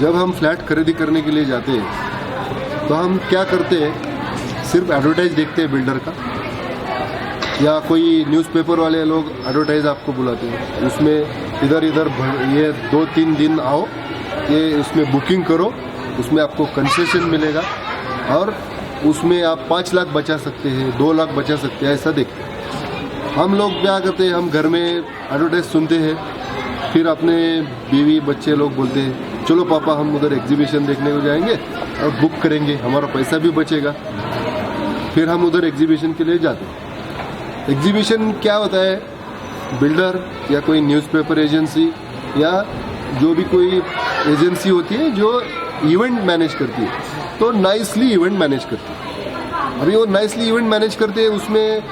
जब हम फ्लैट खरीदी करने के लिए जाते हैं तो हम क्या करते हैं, सिर्फ एडवर्टाइज देखते हैं बिल्डर का, या कोई न्यूज़पेपर वाले लोग एडवर्टाइज आपको बुलाते हैं, उसमें इधर ये 2-3 दिन आओ, ये उसमें बुकिंग करो, उसमें आपको कंसेशन मिलेगा और उसमें आप 5 लाख बचा सकते हैं, 2 लाख बचा सकते हैं, ऐसा देखते हैं। हम लोग क्या करते हैं, हम घर में एडवर्टाइज सुनते हैं, फिर अपने बीवी बच्चे लोग बोलते हैं चलो पापा हम उधर एग्जीबिशन देखने को जाएंगे और बुक करेंगे, हमारा पैसा भी बचेगा। फिर हम उधर एग्जीबिशन के लिए जाते हैं। एग्जीबिशन क्या होता है, बिल्डर या कोई न्यूज़पेपर एजेंसी या जो भी कोई एजेंसी होती है जो इवेंट मैनेज करती है, तो नाइसली इवेंट मैनेज करती है। अभी वो नाइसली इवेंट मैनेज करते हैं, उसमें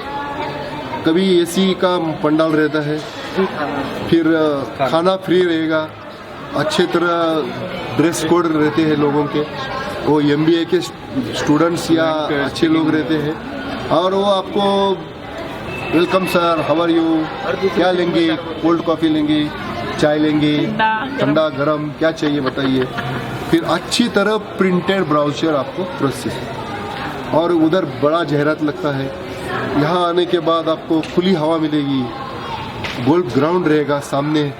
कभी एसी का पंडाल रहता है, फिर खाना फ्री रहेगा, अच्छे तरह ड्रेस कोड रहते हैं लोगों के, वो MBA के स्टूडेंट्स या अच्छे लोग रहते हैं, और वो आपको welcome sir, how are you, क्या लेंगे, कोल्ड कॉफ़ी लेंगे, चाय लेंगे, ठंडा गरम क्या चाहिए बताइए। फिर अच्छी तरह प्रिंटेड ब्राउचर आपको प्रोसेस, और उधर बड़ा जाहिरात लगता है। यहाँ आने के बाद आपको खुली हवा मिलेगी, गोल्फ ग्राउंड रहेगा सामने,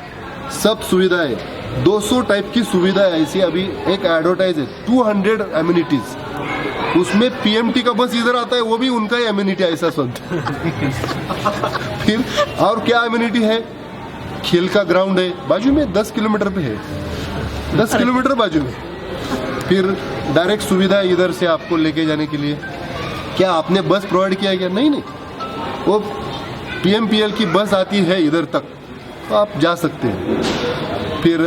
सब सुविधाएं, 200 टाइप की सुविधाएं ऐसी। अभी एक एडवर्टाइज है 200 एम्यूनिटीज, उसमें PMT का बस इधर आता है, वो भी उनका ही एम्यूनिटी ऐसा सुनते। फिर और क्या एम्यूनिटी है, खेल का ग्राउंड है बाजू में, 10 किलोमीटर पे है, 10 किलोमीटर बाजू में। फिर डायरेक्ट सुविधा है इधर से आपको लेके जाने के लिए। क्या आपने बस प्रोवाइड किया क्या? नहीं, वो PMPL की बस आती है इधर तक, तो आप जा सकते हैं। फिर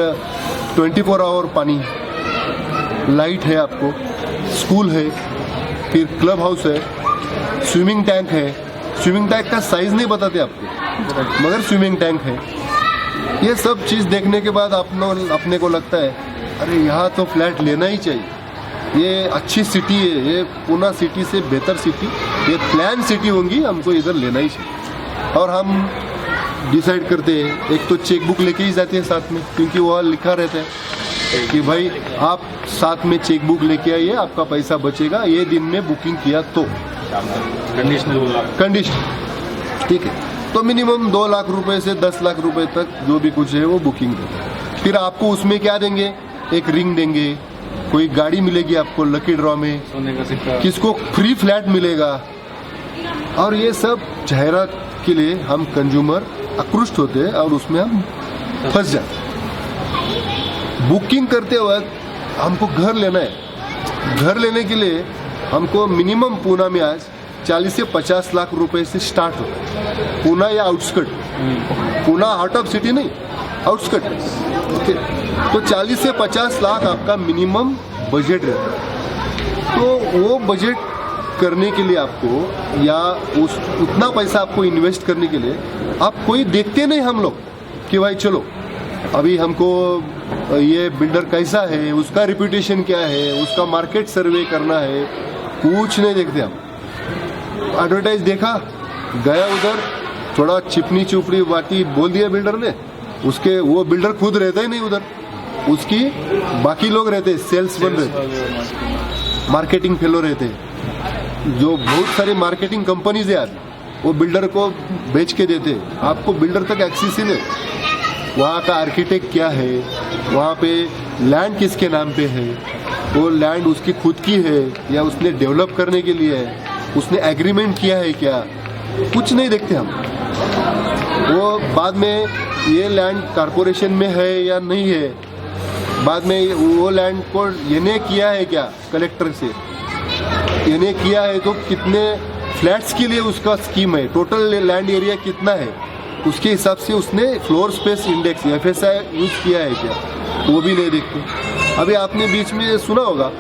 24 आवर पानी, लाइट है आपको, स्कूल है, फिर क्लब हाउस है, स्विमिंग टैंक है। स्विमिंग टैंक का साइज नहीं बताते आपको, मगर स्विमिंग टैंक है। ये सब चीज़ देखने के बाद अपने को लगता है अरे यहाँ तो फ्लैट लेना ही चाहिए, ये अच्छी सिटी है, ये पूना सिटी से बेहतर सिटी, ये प्लान सिटी होंगी, हमको इधर लेना ही चाहिए। और हम डिसाइड करते हैं, एक तो चेक बुक लेके ही जाते हैं साथ में, क्योंकि वहाँ लिखा रहता है कि भाई आप साथ में चेक बुक लेके आइए, आपका पैसा बचेगा, ये दिन में बुकिंग किया तो कंडीशन, ठीक है। तो मिनिमम 2 लाख रुपए से 10 लाख रुपए तक जो भी कुछ है वो बुकिंग देते हैं। फिर आपको उसमें क्या देंगे, एक रिंग देंगे, कोई गाड़ी मिलेगी आपको लकी ड्रॉ में, सोने का सिक्का, किसको फ्री फ्लैट मिलेगा। और ये सब जाहिरात के लिए हम कंज्यूमर आकृष्ट होते हैं और उसमें हम फंस जाते हैं। बुकिंग करते वक्त हमको घर लेना है, घर लेने के लिए हमको मिनिमम पूना में आज 40 से 50 लाख रुपए से स्टार्ट होता है। पूना या outskirt, Poona heart of city नहीं, आउटस्कर्ट, ओके। तो 40 से 50 लाख आपका मिनिमम बजट रहता है। तो वो बजट करने के लिए आपको, या उतना पैसा आपको इन्वेस्ट करने के लिए, आप कोई देखते नहीं हम लोग कि भाई चलो अभी हमको ये बिल्डर कैसा है, उसका रिप्यूटेशन क्या है, उसका मार्केट सर्वे करना है, कुछ नहीं देखते हम। एडवर्टाइज देखा, गया उधर, थोड़ा चिपनी चुपड़ी बाती बोल दिया बिल्डर ने, उसके वो बिल्डर खुद रहता ही नहीं उधर, उसकी बाकी लोग रहते, सेल्समैन रहते, मार्केटिंग फेलो रहते, जो बहुत सारी मार्केटिंग कंपनीज है यार, वो बिल्डर को बेच के देते। आपको बिल्डर तक एक्सेस ही नहीं, वहाँ का आर्किटेक्ट क्या है, वहाँ पे लैंड किसके नाम पे है, वो लैंड उसकी खुद की है या उसने डेवलप करने के लिए है, उसने एग्रीमेंट किया है क्या, कुछ नहीं देखते हम। वो बाद में ये लैंड कारपोरेशन में है या नहीं है, बाद में वो लैंड को येने किया है क्या कलेक्टर से, येने किया है तो कितने फ्लैट्स के लिए उसका स्कीम है, टोटल लैंड एरिया कितना है, उसके हिसाब से उसने floor space index FSI use किया है क्या, वो भी नहीं देखते। अभी आपने बीच में सुना होगा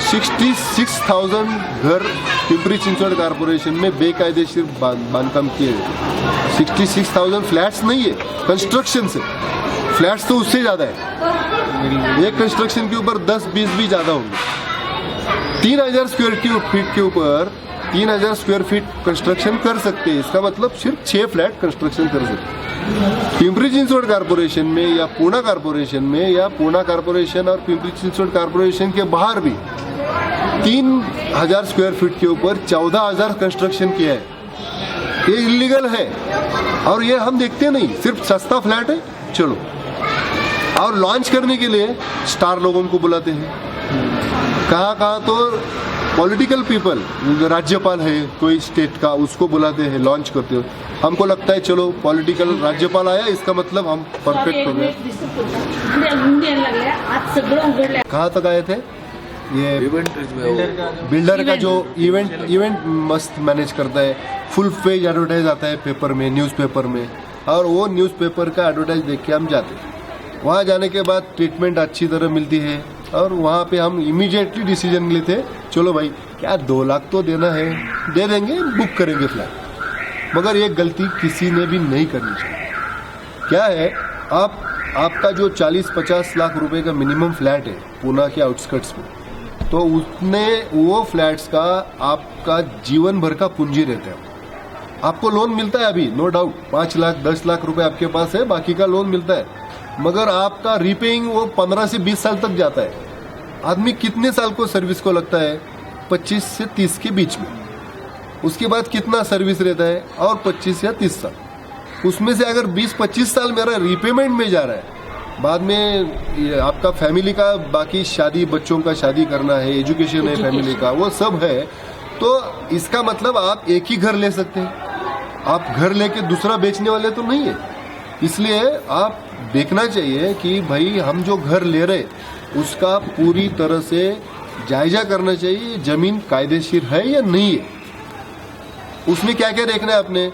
66,000 घर पिंपरी चिंचवड कारपोरेशन में बेकायदेशीर बांधकाम किए गए। 66,000 फ्लैट्स नहीं है, कंस्ट्रक्शन से, फ्लैट्स तो उससे ज़्यादा है, एक कंस्ट्रक्शन के ऊपर 10-20 भी ज़्यादा होंगे। 3,000 स्क्वायर फीट के ऊपर 3,000 स्क्वायर फीट कंस्ट्रक्शन कर सकते हैं, इसका मतलब सिर्फ 6 फ्लैट कंस्ट्रक्शन कर सकते हैं। पिंपरी चिंचवड कारपोरेशन में या पूना कारपोरेशन में या पूना कारपोरेशन और पिंपरी चिंचवड कारपोरेशन के बाहर भी 3000 स्क्वायर फीट के ऊपर 14,000 कंस्ट्रक्शन किया है। ये इलीगल है और ये हम देखते नहीं, सिर्फ सस्ता फ्लैट है चलो, और लॉन्च करने के लिए स्टार लोगों को बुलाते हैं। कहाँ तो पॉलिटिकल पीपल, राज्यपाल है कोई स्टेट का, उसको बुलाते हैं, लॉन्च करते हो। हमको लगता है चलो पॉलिटिकल राज्यपाल आया इसका मतलब हम परफेक्ट हो गए। कहाँ तक आए थे? ये बिल्डर का जो इवेंट मस्त मैनेज करता है, फुल पेज एडवर्टाइज आता है पेपर में, न्यूज़पेपर में, और वो न्यूज़पेपर का एडवर्टाइज देख के हम जाते हैं। वहाँ जाने के बाद ट्रीटमेंट अच्छी तरह मिलती है और वहाँ पे हम इमीडिएटली डिसीजन लेते, चलो भाई क्या 2 लाख तो देना है, दे देंगे, बुक करेंगे फ्लैट। मगर ये गलती किसी ने भी नहीं करनी चाहिए। क्या है, आपका जो 40-50 लाख रुपए का मिनिमम फ्लैट है पूना के आउटस्कर्ट्स में, तो उसने वो फ्लैट्स का आपका जीवन भर का पूंजी रहता है। आपको लोन मिलता है अभी, नो डाउट 5 लाख 10 लाख रुपए आपके पास है, बाकी का लोन मिलता है, मगर आपका रीपेइंग वो 15 से 20 साल तक जाता है। आदमी कितने साल को सर्विस को लगता है? 25 से 30 के बीच में। उसके बाद कितना सर्विस रहता है? और 25 या 30 साल। उसमें से अगर 20-25 साल मेरा रीपेमेंट में जा रहा है, बाद में ये आपका फैमिली का बाकी शादी, बच्चों का शादी करना है, एजुकेशन है फैमिली का, वो सब है, तो इसका मतलब आप एक ही घर ले सकते हैं। आप घर लेके दूसरा बेचने वाले तो नहीं है। इसलिए आप देखना चाहिए कि भाई हम जो घर ले रहे उसका पूरी तरह से जायजा करना चाहिए, जमीन कायदेशीर है या नहीं है। उसमें क्या क्या देखना है आपने?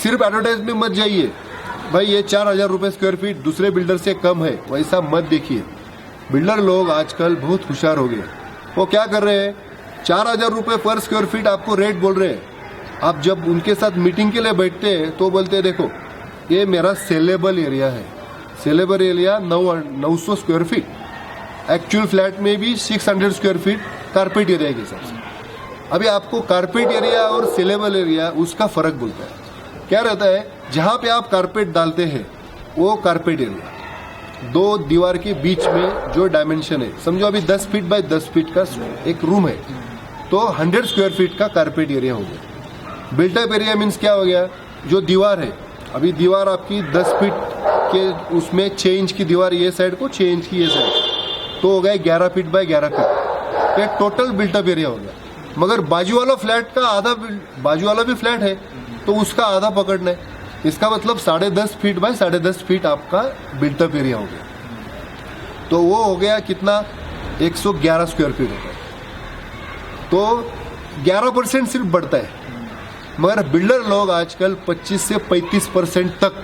सिर्फ एडवर्टाइज में मत जाइए, भाई ये 4,000 रुपए स्क्वायर फीट दूसरे बिल्डर से कम है, वैसा मत देखिए। बिल्डर लोग आजकल बहुत होशियार हो गए। वो क्या कर रहे हैं, 4,000 रुपए पर स्क्वायर फीट आपको रेट बोल रहे हैं। आप जब उनके साथ मीटिंग के लिए बैठते हैं तो बोलते हैं देखो ये मेरा सेलेबल एरिया है, saleable area 900 square feet, actual flat में भी 600 स्क्वायर फीट कारपेट एरिया के हिसाब से। अभी आपको कारपेट एरिया और सेलेबल एरिया उसका फर्क बोलता है। क्या रहता है, जहाँ पे आप कारपेट डालते हैं वो कारपेट एरिया, 2 दीवार के बीच में जो डायमेंशन है, समझो अभी 10 फीट बाय 10 फीट का एक रूम है, तो 100 स्क्वायर फीट का कारपेट एरिया हो गया। बिल्टअप एरिया मीन्स क्या हो गया, जो दीवार है, अभी दीवार आपकी 10 फीट के, उसमें 6 इंच की दीवार ये साइड को, 6 इंच की ये साइड, तो हो गया 11 फीट बाय 11 फीट, ये टोटल बिल्टअप एरिया हो गया। मगर बाजू वाला फ्लैट का आधा, बाजू वाला भी फ्लैट है तो उसका आधा पकड़ना है, इसका मतलब 10.5 फीट बाय 10.5 फीट आपका बिल्टअप एरिया हो गया। तो वो हो गया कितना, 111 स्क्वायर फीट होता है। तो 11% सिर्फ बढ़ता है। मगर बिल्डर लोग आजकल 25 से 35% तक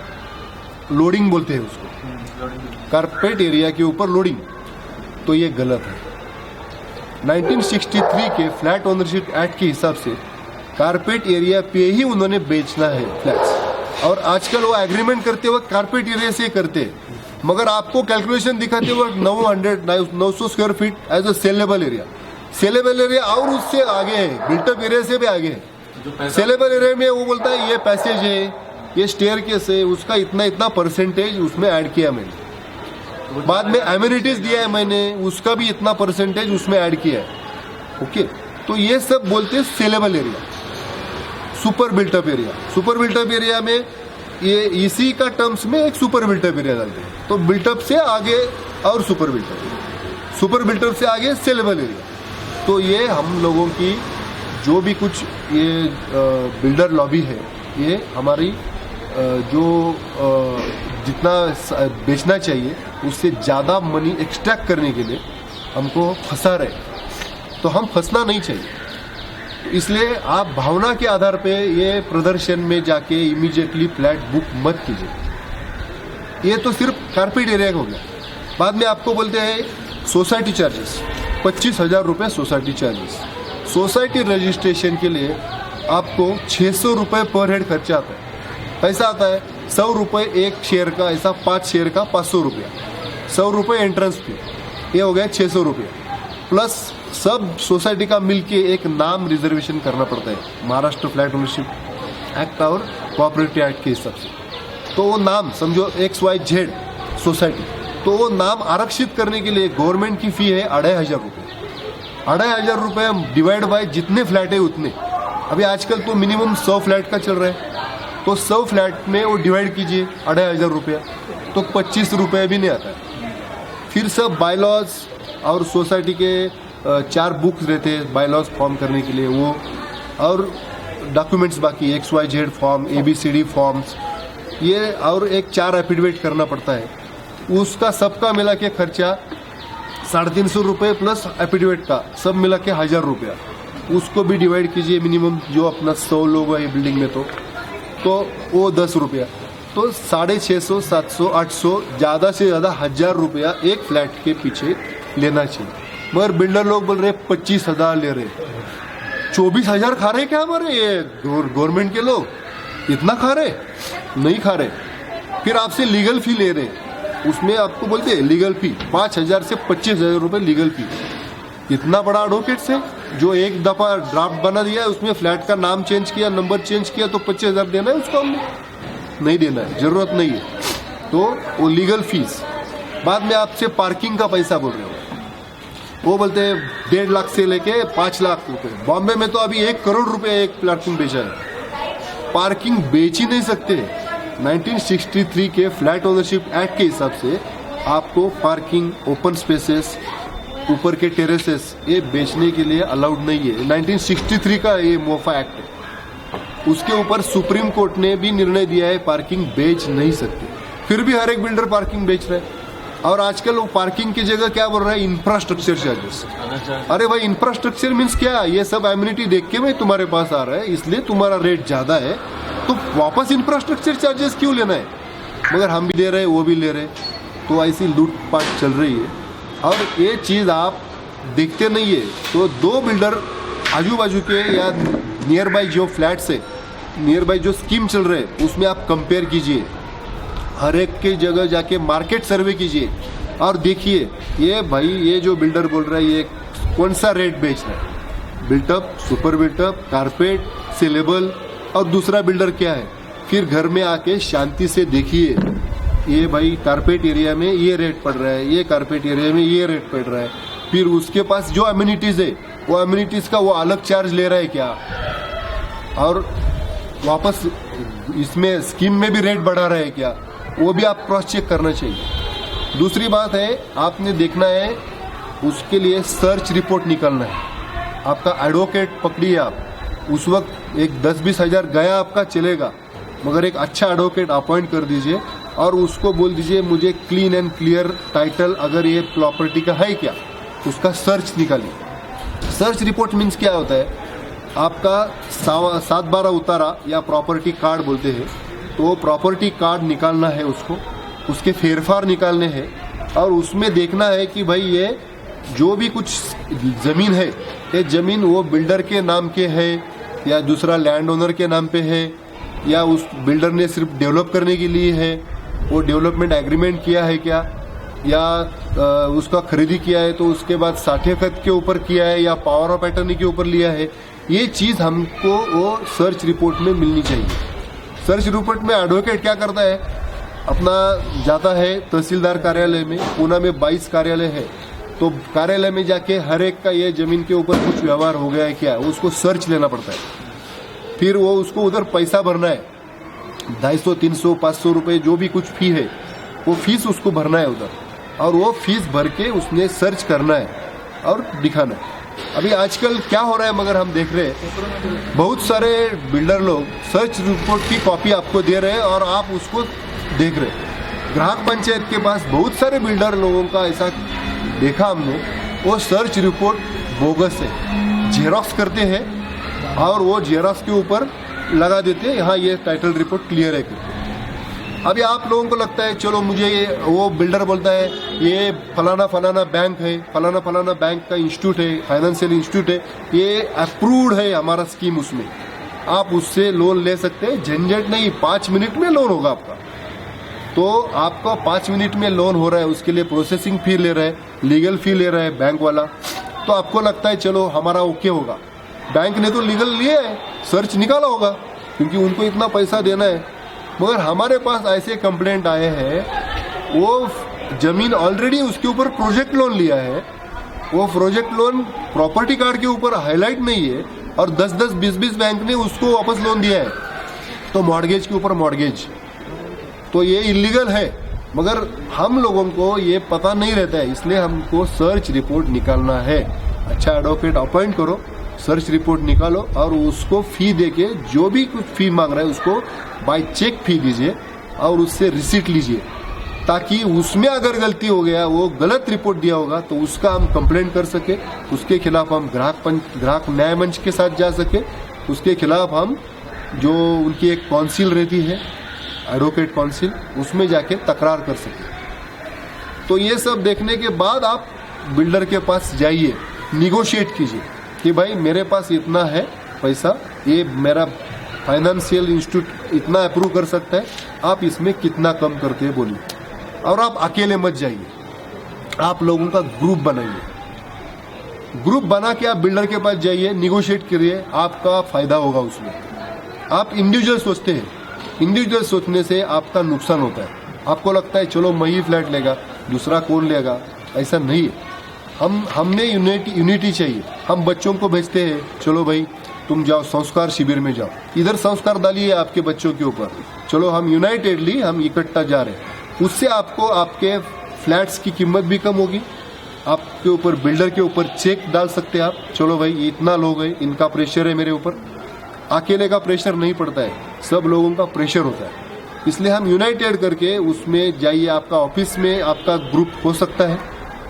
लोडिंग बोलते हैं उसको, कारपेट एरिया के ऊपर लोडिंग, तो ये गलत है। 1963 के फ्लैट ओनरशिप एक्ट के हिसाब से कारपेट एरिया पे ही उन्होंने बेचना है फ्लैट्स, और आजकल वो एग्रीमेंट करते वक्त कारपेट एरिया से करते हैं, मगर आपको कैलकुलेशन दिखाते वक्त 900 square feet as a saleable area, saleable area और उससे आगे है, बिल्टअप एरिया से भी आगे है। सेलेबल एरिया में वो बोलता है ये पैसेज है, ये स्टेयरकेस है, उसका इतना इतना परसेंटेज उसमें ऐड किया मैंने, बाद में एमिनिटीज दिया है मैंने, उसका भी इतना परसेंटेज उसमें ऐड किया है। ओके, तो ये सब बोलते हैं saleable area. Super built up area, super built up area में ये इसी का टर्म्स में एक सुपर बिल्टअप एरिया डालते हैं, तो बिल्टअप से आगे और सुपर बिल्टअप, सुपर बिल्टअप से आगे सेलेबल एरिया। तो ये हम लोगों की जो भी कुछ ये बिल्डर लॉबी है, ये हमारी जो जितना बेचना चाहिए उससे ज़्यादा मनी एक्सट्रैक्ट करने के लिए हमको फंसा रहे, तो हम फंसना नहीं चाहिए। तो इसलिए आप भावना के आधार पे ये प्रदर्शन में जाके इमीडिएटली फ्लैट बुक मत कीजिए। ये तो सिर्फ कारपेट एरिया हो गया। बाद में आपको बोलते हैं सोसाइटी चार्जेस, 25,000 रुपये सोसाइटी चार्जेस। सोसाइटी रजिस्ट्रेशन के लिए आपको 600 रुपये पर हेड खर्चा आता है। पैसा आता है 100 रुपये एक शेयर का, ऐसा 5 शेयर का 500 रुपया, 100 रुपये एंट्रेंस फी, ये हो गया 600 रुपया, प्लस सब सोसाइटी का मिलके एक नाम रिजर्वेशन करना पड़ता है महाराष्ट्र फ्लैट ओनरशिप एक्ट और कोऑपरेटिव एक्ट के हिसाब से। तो वो नाम समझो XYZ सोसाइटी, तो वो नाम आरक्षित करने के लिए गवर्नमेंट की फ़ी है 2500 रुपये। 2500 रुपये डिवाइड बाय जितने फ्लैट है उतने। अभी आजकल तो मिनिमम 100 फ्लैट का चल रहा है, तो 100 फ्लैट में वो डिवाइड कीजिए 2500 रुपया, तो 25 रुपये भी नहीं आता है। फिर सब बायलॉज और सोसाइटी के 4 बुक्स रहते हैं बायलॉज फॉर्म करने के लिए, वो और डॉक्यूमेंट्स बाकी XYZ फॉर्म, ABCD फॉर्म्स, ये और एक 4 एफिडेविट करना पड़ता है। उसका सबका मिला के खर्चा 350 रुपये प्लस एफिडेविट का सब मिला के 1000 रुपया। उसको भी डिवाइड कीजिए मिनिमम, जो अपना 100 लोग है बिल्डिंग में, तो वो 10 रुपया, तो 650, 700, 800, ज़्यादा से ज़्यादा 1000 रुपया एक फ्लैट के पीछे लेना चाहिए। मगर बिल्डर लोग बोल रहे 25,000 ले रहे, 24,000 खा रहे क्या हमारे ये गवर्नमेंट के लोग? इतना खा रहे? नहीं खा रहे। फिर आपसे लीगल फी ले रहे, उसमें आपको बोलते हैं लीगल फी 5,000 से 25,000 रुपये लीगल फी। इतना बड़ा एडवोकेट से जो एक दफ़ा ड्राफ्ट बना दिया है, उसमें फ्लैट का नाम चेंज किया, नंबर चेंज किया, तो 25,000 देना है उसको? हमने नहीं देना है, ज़रूरत नहीं है। तो वो लीगल फीस। बाद में आपसे पार्किंग का पैसा बोल रहे हो, वो बोलते हैं 1.5 लाख से लेके 5 लाख रुपए। बॉम्बे में तो अभी 1 करोड़ रुपए एक पार्किंग बेचा है। पार्किंग बेच ही नहीं सकते। 1963 के फ्लैट ओनरशिप एक्ट के हिसाब से आपको पार्किंग, ओपन स्पेसेस, ऊपर के टेरेसेस, ये बेचने के लिए अलाउड नहीं है। 1963 का ये मोफा एक्ट है। उसके ऊपर सुप्रीम कोर्ट ने भी निर्णय दिया है पार्किंग बेच नहीं सकते, फिर भी हर एक बिल्डर पार्किंग बेच रहा है। और आजकल वो पार्किंग की जगह क्या बोल रहा है? Infrastructure charges. अरे भाई, इंफ्रास्ट्रक्चर मीन्स क्या? ये सब एम्यूनिटी देख के मैं तुम्हारे पास आ रहा है, इसलिए तुम्हारा रेट ज्यादा है, तो वापस इंफ्रास्ट्रक्चर चार्जेस क्यों लेना है? मगर हम भी दे रहे हैं, वो भी ले रहे, तो ऐसी लूटपाट चल रही है। और ये चीज़ आप देखते नहीं है। तो 2 बिल्डर आजू बाजू के या नियर बाई जो फ्लैट्स है, नियर बाई जो स्कीम चल रहे हैं, उसमें आप कंपेयर कीजिए। हर एक की जगह जाके मार्केट सर्वे कीजिए और देखिए ये भाई, ये जो बिल्डर बोल रहा है ये कौन सा रेट बेच रहा है। Built up, super built up, carpet, saleable, और दूसरा बिल्डर क्या है। फिर घर में आके शांति से देखिए, ये भाई कारपेट एरिया में ये रेट पड़ रहा है, ये कारपेट एरिया में ये रेट पड़ रहा है। फिर उसके पास जो अम्यूनिटीज़ है, वो अम्यूनिटीज़ का वो अलग चार्ज ले रहा है क्या, और वापस इसमें स्कीम में भी रेट बढ़ा रहा है क्या, वो भी आप क्रॉस चेक करना चाहिए। दूसरी बात है, आपने देखना है उसके लिए सर्च रिपोर्ट निकालना है। आपका एडवोकेट पकड़िए आप, उस वक्त एक 10-20 हज़ार गया आपका चलेगा, मगर एक अच्छा एडवोकेट अपॉइंट कर दीजिए और उसको बोल दीजिए मुझे क्लीन एंड क्लियर टाइटल, अगर ये प्रॉपर्टी का है क्या, उसका सर्च निकालिए। सर्च रिपोर्ट मीन्स क्या होता है? आपका 7/12 उतारा या प्रॉपर्टी कार्ड बोलते हैं, तो प्रॉपर्टी कार्ड निकालना है उसको, उसके फेरफार निकालने हैं, और उसमें देखना है कि भाई ये जो भी कुछ ज़मीन है, ये ज़मीन वो बिल्डर के नाम के है या दूसरा लैंड ओनर के नाम पे है, या उस बिल्डर ने सिर्फ डेवलप करने के लिए है, वो डेवलपमेंट एग्रीमेंट किया है क्या, या उसका खरीदी किया है तो उसके बाद साठेखत के ऊपर किया है या पावर ऑफ अटर्नी के ऊपर लिया है। ये चीज़ हमको वो सर्च रिपोर्ट में मिलनी चाहिए। सर्च रिपोर्ट में एडवोकेट क्या करता है, अपना जाता है तहसीलदार कार्यालय में, पूना में 22 कार्यालय है, तो कार्यालय में जाके हर एक का ये ज़मीन के ऊपर कुछ व्यवहार हो गया है क्या, उसको सर्च लेना पड़ता है। फिर वो उसको उधर पैसा भरना है, 250, 300, 500 रुपये जो भी कुछ फी है, वो फीस उसको भरना है उधर, और वो फीस भर के उसने सर्च करना है और दिखाना है। अभी आजकल क्या हो रहा है, मगर हम देख रहे हैं बहुत सारे बिल्डर लोग सर्च रिपोर्ट की कॉपी आपको दे रहे हैं और आप उसको देख रहे हैं। ग्राहक पंचायत के पास बहुत सारे बिल्डर लोगों का ऐसा देखा हमने, वो सर्च रिपोर्ट बोगस है, जेरोक्स करते हैं और वो जेरोक्स के ऊपर लगा देते हैं, यहाँ ये टाइटल रिपोर्ट क्लियर है करके। अभी आप लोगों को लगता है चलो मुझे ये, वो बिल्डर बोलता है ये फलाना फलाना बैंक है, फलाना फलाना बैंक का इंस्टीट्यूट है, फाइनेंशियल इंस्टीट्यूट है, ये अप्रूव्ड है हमारा स्कीम, उसमें आप उससे लोन ले सकते हैं, झंझट नहीं, 5 मिनट में लोन होगा आपका। तो आपका 5 मिनट में लोन हो रहा है, उसके लिए प्रोसेसिंग फी ले रहा है, लीगल फी ले रहा है बैंक वाला, तो आपको लगता है चलो हमारा ओके होगा। बैंक ने तो लीगल लिया है, सर्च निकाला होगा, क्योंकि उनको इतना पैसा देना है, मगर हमारे पास ऐसे कंप्लेंट आए हैं वो जमीन ऑलरेडी उसके ऊपर प्रोजेक्ट लोन लिया है, वो प्रोजेक्ट लोन प्रॉपर्टी कार्ड के ऊपर हाईलाइट नहीं है और 10-10, 20-20 बैंक ने उसको वापस लोन दिया है, तो मॉर्गेज के ऊपर मॉर्गेज, तो ये इलीगल है। मगर हम लोगों को ये पता नहीं रहता है, इसलिए हमको सर्च रिपोर्ट निकालना है। अच्छा एडवोकेट अपॉइंट करो, सर्च रिपोर्ट निकालो और उसको फी देके जो भी कुछ फी मांग रहा है उसको बाय चेक फी दीजिए और उससे रिसीट लीजिए, ताकि उसमें अगर गलती हो गया, वो गलत रिपोर्ट दिया होगा तो उसका हम कंप्लेंट कर सके, उसके खिलाफ हम ग्राहक न्याय मंच के साथ जा सके, उसके खिलाफ हम जो उनकी एक काउंसिल रहती है एडवोकेट काउंसिल, उसमें जाके तकरार कर सके। तो ये सब देखने के बाद आप बिल्डर के पास जाइए, निगोशिएट कीजिए कि भाई मेरे पास इतना है पैसा, ये मेरा फाइनेंशियल इंस्टीट्यूट इतना अप्रूव कर सकता है, आप इसमें कितना कम करते हैं बोलिए। और आप अकेले मत जाइए, आप लोगों का ग्रुप बनाइए, ग्रुप बना के आप बिल्डर के पास जाइए, निगोशिएट करिए, आपका फायदा होगा उसमें। आप इंडिविजुअल सोचते हैं, इंडिविजुअल सोचने से आपका नुकसान होता है। आपको लगता है चलो मैं ही फ्लैट लेगा, दूसरा कौन लेगा, ऐसा नहीं है। हमने यूनिटी चाहिए। हम बच्चों को भेजते हैं, चलो भाई तुम जाओ संस्कार शिविर में जाओ, इधर संस्कार डालिए आपके बच्चों के ऊपर, चलो हम यूनाइटेडली हम इकट्ठा जा रहे हैं। उससे आपको आपके फ्लैट्स की कीमत भी कम होगी, आपके ऊपर बिल्डर के ऊपर चेक डाल सकते हैं आप, चलो भाई इतना लोग है, इनका प्रेशर है मेरे ऊपर। अकेले का प्रेशर नहीं पड़ता है, सब लोगों का प्रेशर होता है, इसलिए हम यूनाइटेड करके उसमें जाइए। आपका ऑफिस में आपका ग्रुप हो सकता है,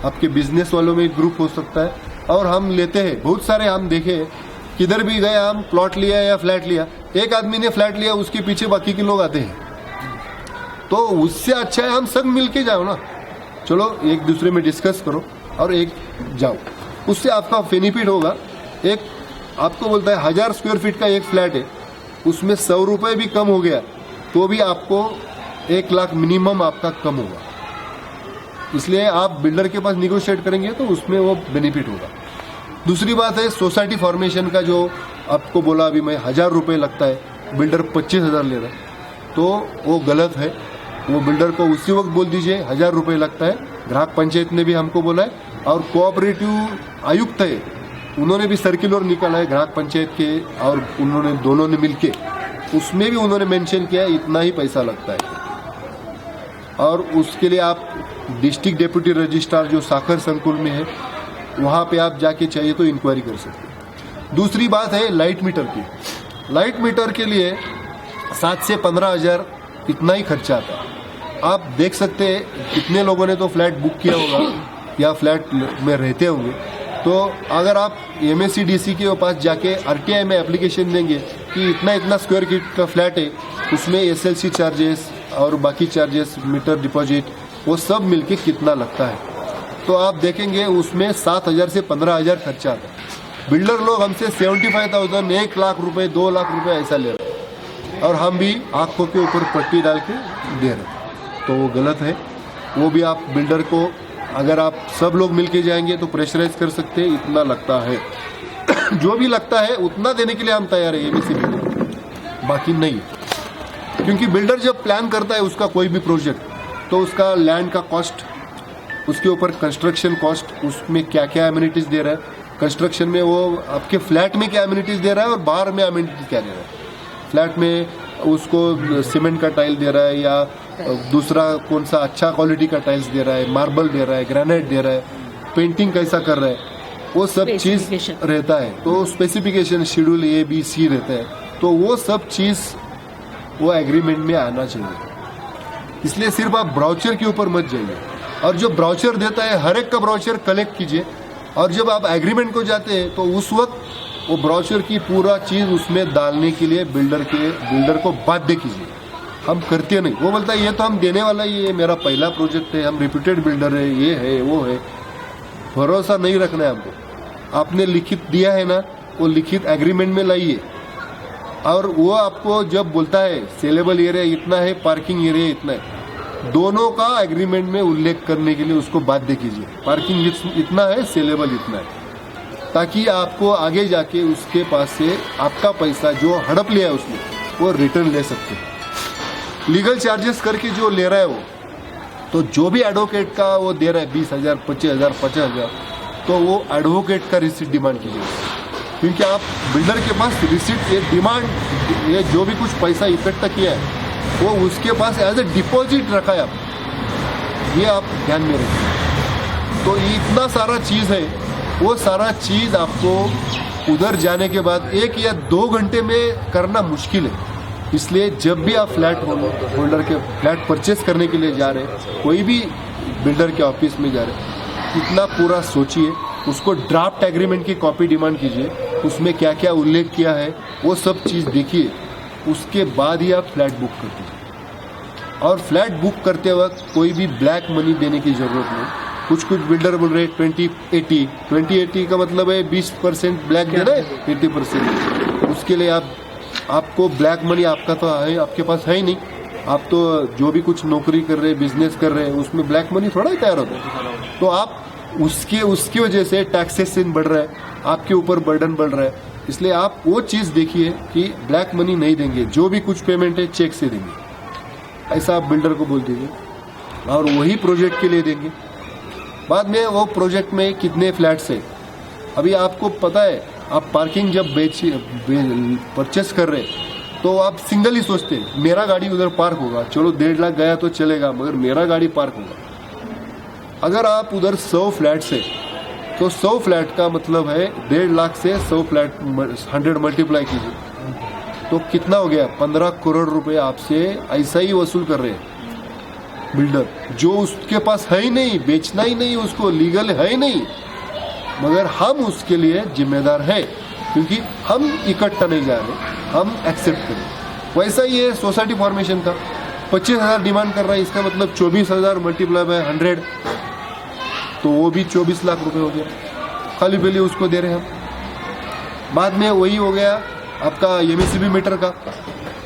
आपके बिजनेस वालों में ग्रुप हो सकता है, और हम लेते हैं बहुत सारे। हम देखे किधर भी गए, हम प्लॉट लिया या फ्लैट लिया, एक आदमी ने फ्लैट लिया, उसके पीछे बाकी के लोग आते हैं, तो उससे अच्छा है हम सब मिल के जाओ ना, चलो एक दूसरे में डिस्कस करो और एक जाओ, उससे आपका बेनिफिट होगा। एक आपको बोलता है 1000 स्क्वायर फीट का एक फ्लैट है, उसमें 100 रुपये भी कम हो गया तो भी आपको 1 लाख मिनिमम आपका कम होगा। इसलिए आप बिल्डर के पास निगोशिएट करेंगे तो उसमें वो बेनिफिट होगा। दूसरी बात है सोसाइटी फॉर्मेशन का, जो आपको बोला अभी मैं 1000 रुपये लगता है, बिल्डर 25,000 ले रहा है, तो वो गलत है। वो बिल्डर को उसी वक्त बोल दीजिए 1000 रुपये लगता है। ग्राहक पंचायत ने भी हमको बोला है और कोऑपरेटिव आयुक्त है, उन्होंने भी सर्कुलर निकाला है ग्राहक पंचायत के, और उन्होंने दोनों ने मिलके उसमें भी उन्होंने मेंशन किया है इतना ही पैसा लगता है। और उसके लिए आप डिस्ट्रिक्ट डेप्यूटी रजिस्ट्रार जो साखर संकुल में है, वहाँ पे आप जाके चाहिए तो इंक्वायरी कर सकते हैं। दूसरी बात है लाइट मीटर की। लाइट मीटर के लिए 7 से 15,000 इतना ही खर्चा आता है। आप देख सकते हैं कितने लोगों ने तो फ्लैट बुक किया होगा या फ्लैट में रहते होंगे, तो अगर आप MSCDC के पास जाके RTI में एप्लीकेशन देंगे कि इतना इतना स्क्वायर फीट का फ्लैट है, उसमें SLC चार्जेस और बाकी चार्जेस, मीटर डिपॉजिट, वो सब मिलके कितना लगता है, तो आप देखेंगे उसमें 7,000 से 15,000 खर्चा आता है। बिल्डर लोग हमसे 75,000, 1 लाख रुपए, 2 लाख रुपए ऐसा ले रहे हैं, और हम भी आंखों के ऊपर पट्टी डाल के दे रहे हैं, तो वो गलत है। वो भी आप बिल्डर को, अगर आप सब लोग मिलके जाएंगे तो प्रेशराइज कर सकते हैं, इतना लगता है जो भी लगता है उतना देने के लिए हम तैयार है, ABC बाकी नहीं। क्योंकि बिल्डर जब प्लान करता है उसका कोई भी प्रोजेक्ट, तो उसका लैंड का कॉस्ट, उसके ऊपर कंस्ट्रक्शन कॉस्ट, उसमें क्या क्या एमिनिटीज दे रहा है, कंस्ट्रक्शन में वो आपके फ्लैट में क्या एमिनिटीज दे रहा है और बाहर में एमिनिटीज क्या दे रहा है। फ्लैट में उसको सीमेंट का टाइल दे रहा है या दूसरा कौन सा अच्छा क्वालिटी का टाइल्स दे रहा है, मार्बल दे रहा है, ग्रेनाइट दे रहा है, पेंटिंग कैसा कर रहा है, वो सब चीज़ रहता है। तो स्पेसिफिकेशन शेड्यूल ABC रहता है, तो वो सब चीज़ वो एग्रीमेंट में आना चाहिए। इसलिए सिर्फ आप ब्राउचर के ऊपर मत जाइए, और जो ब्राउचर देता है हर एक का ब्राउचर कलेक्ट कीजिए, और जब आप एग्रीमेंट को जाते हैं तो उस वक्त वो ब्राउचर की पूरा चीज़ उसमें डालने के लिए बिल्डर को बाध्य कीजिए। हम करते नहीं, वो बोलता है ये तो हम देने वाला ही है, मेरा पहला प्रोजेक्ट है, हम रिप्यूटेड बिल्डर है, ये है वो है। भरोसा नहीं रखना है हमको। आपने लिखित दिया है ना, वो लिखित एग्रीमेंट में लाइए, और वो आपको जब बोलता है सेलेबल एरिया इतना है, पार्किंग एरिया इतना है, दोनों का एग्रीमेंट में उल्लेख करने के लिए उसको बाध्य कीजिए। पार्किंग इतना है, सेलेबल इतना है, ताकि आपको आगे जाके उसके पास से आपका पैसा जो हड़प लिया है उसने, वो रिटर्न ले सकते हैं। लीगल चार्जेस करके जो ले रहा है वो, तो जो भी एडवोकेट का वो दे रहा है 20,000, 25,000, 50,000, तो वो एडवोकेट का रिसीट डिमांड कीजिए, क्योंकि आप बिल्डर के पास रिसीट, ये डिमांड, ये जो भी कुछ पैसा इकट्ठा किया है वो उसके पास एज ए डिपॉजिट रखा है आप, ये आप ध्यान में रखिए। तो इतना सारा चीज़ है, वो सारा चीज़ आपको उधर जाने के बाद 1 या 2 घंटे में करना मुश्किल है। इसलिए जब भी आप फ्लैट होल्डर के फ्लैट परचेस करने के लिए जा रहे हैं, कोई भी बिल्डर के ऑफिस में जा रहे हैं, इतना पूरा सोचिए, उसको ड्राफ्ट एग्रीमेंट की कॉपी डिमांड कीजिए, उसमें क्या क्या उल्लेख किया है वो सब चीज़ देखिए, उसके बाद ही आप फ्लैट बुक कर दीजिए। और फ्लैट बुक करते वक्त कोई भी ब्लैक मनी देने की ज़रूरत नहीं। कुछ बिल्डर बोल रहे 20-80 का मतलब है 20% ब्लैक देना है, 80%। उसके लिए आपको ब्लैक मनी आपका तो है, आपके पास है ही नहीं। आप तो जो भी कुछ नौकरी कर रहे हैं, बिजनेस कर रहे हैं, उसमें ब्लैक मनी थोड़ा ही तैयार होता है। तो आप उसकी वजह से टैक्सेशन बढ़ रहा है, आपके ऊपर बर्डन बढ़ रहा है। इसलिए आप वो चीज़ देखिए कि ब्लैक मनी नहीं देंगे, जो भी कुछ पेमेंट है चेक से देंगे, ऐसा आप बिल्डर को बोल दीजिए, और वही प्रोजेक्ट के लिए देंगे। बाद में वो प्रोजेक्ट में कितने फ्लैट्स है, अभी आपको पता है, आप पार्किंग जब परचेस कर रहे हैं तो आप सिंगल ही सोचते हैं मेरा गाड़ी उधर पार्क होगा, चलो 1.5 लाख गया तो चलेगा, मगर मेरा गाड़ी पार्क होगा। अगर आप उधर 100 फ्लैट्स है तो 100 फ्लैट का मतलब है 1.5 लाख से 100 फ्लैट 100 मल्टीप्लाई कीजिए तो कितना हो गया, 15 करोड़ रुपए आपसे ऐसा ही वसूल कर रहे हैं बिल्डर, जो उसके पास है ही नहीं, बेचना ही नहीं, उसको लीगल है ही नहीं, मगर हम उसके लिए जिम्मेदार है, क्योंकि हम इकट्ठा नहीं जा रहे, हम एक्सेप्ट करें। वैसा ही है सोसाइटी फॉर्मेशन का, 25,000 डिमांड कर रहा है, इसका मतलब 24,000 मल्टीप्लाई बाय 100, तो वो भी 24 लाख रुपए हो गया, खाली पहले उसको दे रहे हैं हम। बाद में वही हो गया आपका एमएससीबी मीटर का,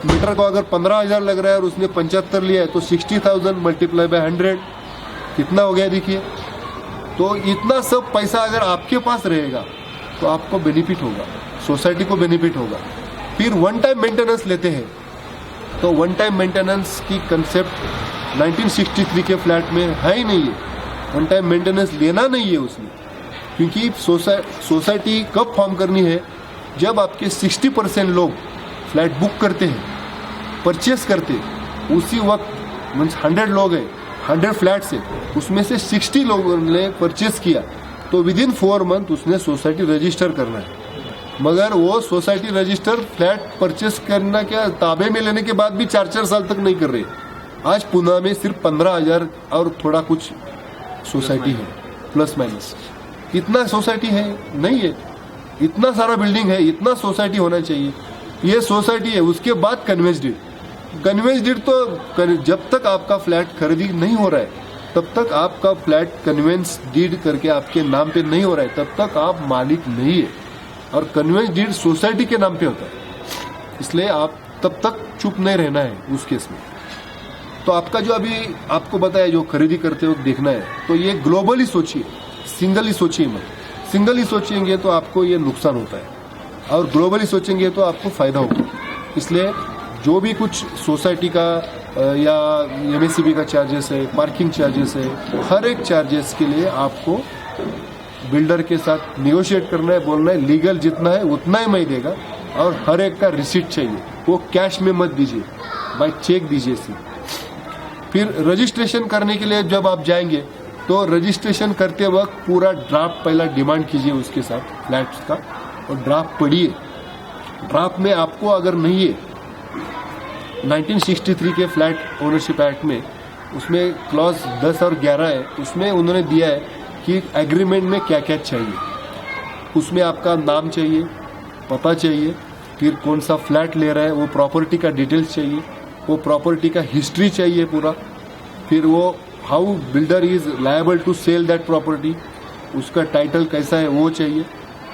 मीटर को अगर 15,000 लग रहा है और उसने 75 लिया है तो 60,000 मल्टीप्लाई बाय 100 कितना हो गया देखिए। तो इतना सब पैसा अगर आपके पास रहेगा तो आपको बेनिफिट होगा, सोसाइटी को बेनिफिट होगा। फिर वन टाइम मेंटेनेंस लेते हैं, तो वन टाइम मेंटेनेंस की कंसेप्ट 1963 के फ्लैट में है ही नहीं है, वन टाइम मेंटेनेंस लेना नहीं है उसने, क्योंकि सोसाइटी कब फॉर्म करनी है, जब आपके 60% लोग फ्लैट बुक करते हैं, परचेस करते हैं, उसी वक्त मीन्स 100 लोग हैं, 100 फ्लैट्स है, उसमें से 60 लोगों ने परचेस किया तो विद इन 4 मंथ उसने सोसाइटी रजिस्टर करना है। मगर वो सोसाइटी रजिस्टर फ्लैट परचेस करना क्या ताबे में लेने के बाद भी 4-4 साल तक नहीं कर रहे। आज पुणे में सिर्फ 15,000 और थोड़ा कुछ सोसाइटी है, प्लस माइनस। इतना सोसाइटी है नहीं है, इतना सारा बिल्डिंग है, इतना सोसाइटी होना चाहिए। ये सोसाइटी है, उसके बाद कन्वेंस डीड तो जब तक आपका फ्लैट खरीदी नहीं हो रहा है तब तक आपका फ्लैट कन्वेंस डीड करके आपके नाम पे नहीं हो रहा है, तब तक आप मालिक नहीं है, और कन्वेंस डीड सोसाइटी के नाम पे होता है। इसलिए आप तब तक चुप नहीं रहना है उस केस में। तो आपका जो अभी आपको बताया जो खरीदी करते हो देखना है, तो ये ग्लोबली सोचिए, सिंगल ही सोचिए मत। सिंगल ही सोचेंगे तो आपको ये नुकसान होता है, और ग्लोबली सोचेंगे तो आपको फायदा होगा। इसलिए जो भी कुछ सोसाइटी का या एमएससीबी का चार्जेस है, पार्किंग चार्जेस है, हर एक चार्जेस के लिए आपको बिल्डर के साथ निगोशिएट करना है, बोलना है लीगल जितना है उतना ही मैं देगा, और हर एक का रिसीट चाहिए, वो कैश में मत दीजिए, बाय चेक दीजिए सिर्फ। फिर रजिस्ट्रेशन करने के लिए जब आप जाएंगे तो रजिस्ट्रेशन करते वक्त पूरा ड्राफ्ट पहला डिमांड कीजिए उसके साथ फ्लैट्स का, और ड्राफ्ट पढ़िए। ड्राफ्ट में आपको अगर नहीं है 1963 के फ्लैट ओनरशिप एक्ट में, उसमें क्लॉज 10 और 11 है, उसमें उन्होंने दिया है कि एग्रीमेंट में क्या क्या चाहिए। उसमें आपका नाम चाहिए, पता चाहिए, फिर कौन सा फ्लैट ले रहा है, वो प्रॉपर्टी का डिटेल्स चाहिए, वो प्रॉपर्टी का हिस्ट्री चाहिए पूरा, फिर वो how builder is liable to sell that property, उसका टाइटल कैसा है वो चाहिए।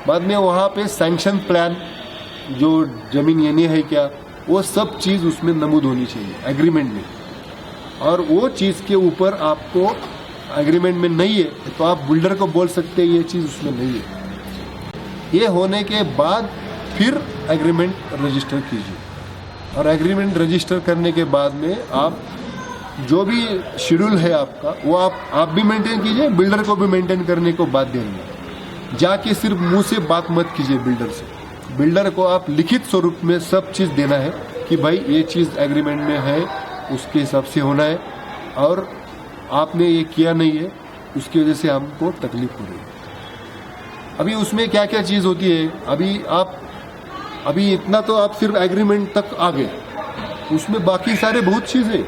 बाद में वहाँ पे सैंक्शन प्लान, जो जमीन यानी है क्या, वो सब चीज़ उसमें नमूद होनी चाहिए एग्रीमेंट में। और वो चीज़ के ऊपर आपको एग्रीमेंट में नहीं है तो आप बिल्डर को बोल सकते हैं ये चीज़ उसमें नहीं है। ये होने के बाद फिर एग्रीमेंट रजिस्टर कीजिए। और एग्रीमेंट रजिस्टर करने के बाद में आप जो भी शेड्यूल है आपका वो आप भी मेंटेन कीजिए, बिल्डर को भी मेंटेन करने को बाध्य रहिए। जाके सिर्फ मुंह से बात मत कीजिए बिल्डर से। बिल्डर को आप लिखित स्वरूप में सब चीज़ देना है कि भाई ये चीज़ एग्रीमेंट में है, उसके हिसाब से होना है, और आपने ये किया नहीं है, उसकी वजह से हमको तकलीफ हो रही है। अभी उसमें क्या क्या चीज़ होती है, अभी इतना तो आप सिर्फ एग्रीमेंट तक आ गए, उसमें बाकी सारे बहुत चीज़ें।